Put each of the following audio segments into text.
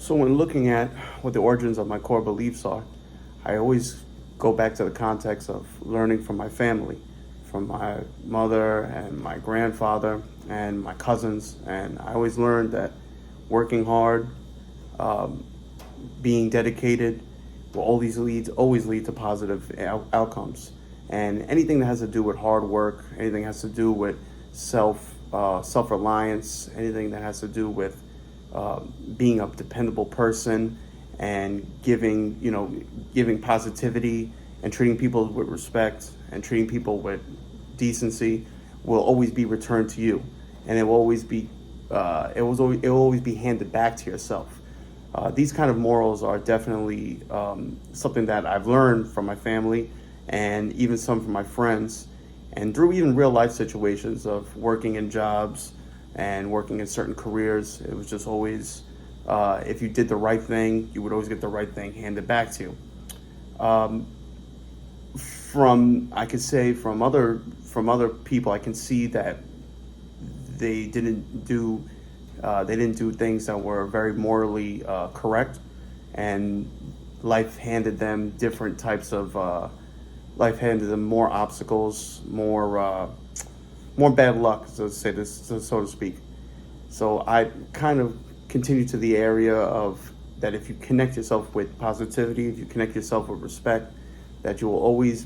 So when looking at what the origins of my core beliefs are, I always go back to the context of learning from my family, from my mother and my grandfather and my cousins. And I always learned that working hard, um, being dedicated, will always lead to positive outcomes. And anything that has to do with hard work, anything that has to do with self reliance, anything that has to do with being a dependable person and giving positivity and treating people with respect and treating people with decency will always be returned to you, and it will always be it will always be handed back to yourself. These kind of morals are definitely something that I've learned from my family and even some from my friends, and through even real life situations of working in jobs and working in certain careers. It was just always, if you did the right thing, you would always get the right thing handed back to you. From I could say from other people, I can see that they didn't do they didn't do things that were very morally correct, and life handed them different types of life handed them more obstacles, more bad luck, so to speak. So I kind of continue to the area of that if you connect yourself with positivity, if you connect yourself with respect, that you always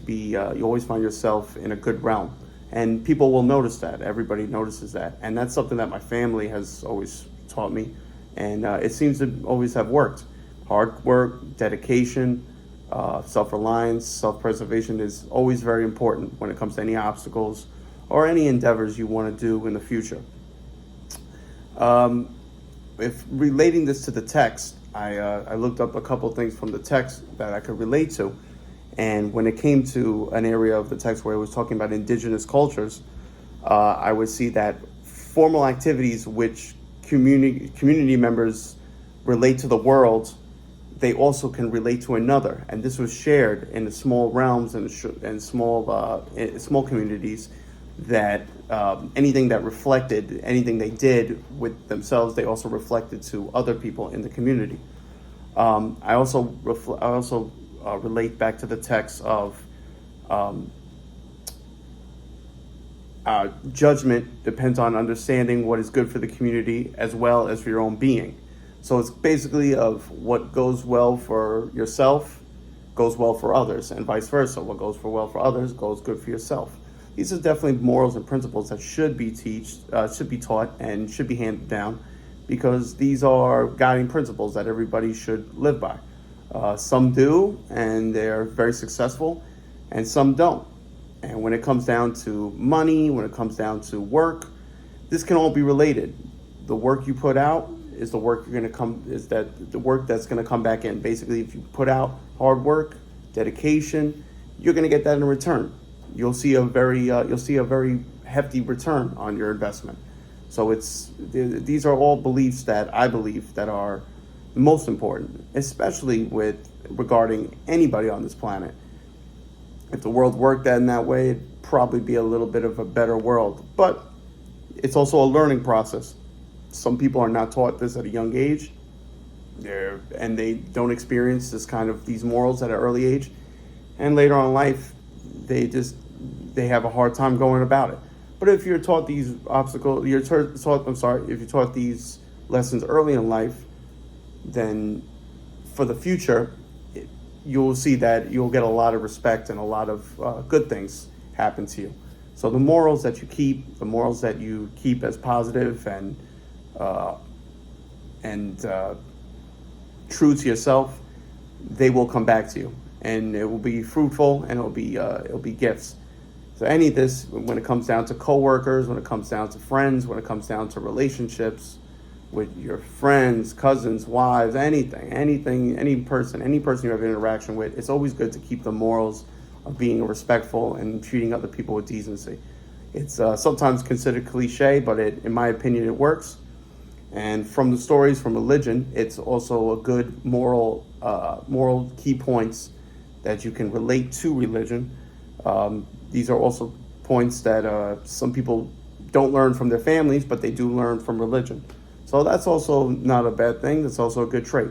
find yourself in a good realm, and people will notice that. Everybody notices that, and that's something that my family has always taught me, and it seems to always have worked. Hard work, dedication, self-reliance, self-preservation is always very important when it comes to any obstacles or any endeavors you want to do in the future. If relating this to the text, I looked up a couple things from the text that I could relate to. And when it came to an area of the text where it was talking about indigenous cultures, I would see that formal activities which community members relate to the world, they also can relate to another. And this was shared in the small realms and small communities, that anything that reflected anything they did with themselves, they also reflected to other people in the community. I also relate back to the text of judgment depends on understanding what is good for the community as well as for your own being. So it's basically of what goes well for yourself goes well for others, and vice versa. What goes well for others goes good for yourself. These are definitely morals and principles that should be taught, and should be handed down, because these are guiding principles that everybody should live by. Some do, and they're very successful, and some don't. And when it comes down to money, when it comes down to work, this can all be related. The work you put out is the work the work that's going to come back in. Basically, if you put out hard work, dedication, you're going to get that in return. You'll see a very hefty return on your investment. So these are all beliefs that I believe that are the most important, especially regarding anybody on this planet. If the world worked in that way, it'd probably be a little bit of a better world. But it's also a learning process. Some people are not taught this at a young age, and they don't experience these morals at an early age, and later on in life, they have a hard time going about it. But if you're taught these if you're taught these lessons early in life, then for the future, you'll see that you'll get a lot of respect and a lot of good things happen to you. So the morals that you keep as positive and true to yourself, they will come back to you, and it will be fruitful, and it'll be gifts. So any of this, when it comes down to coworkers, when it comes down to friends, when it comes down to relationships with your friends, cousins, wives, any person you have an interaction with, it's always good to keep the morals of being respectful and treating other people with decency. It's sometimes considered cliche, but in my opinion, it works. And from the stories from religion, it's also a good moral key points that you can relate to religion. These are also points that some people don't learn from their families, but they do learn from religion. So So that's also not a bad thing. That's also a good trait.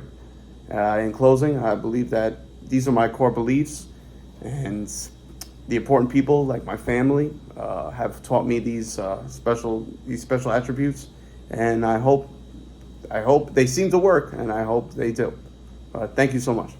In closing, I believe that these are my core beliefs, and the important people like my family have taught me these special attributes, and I hope they seem to work, and I hope they do. Thank you so much.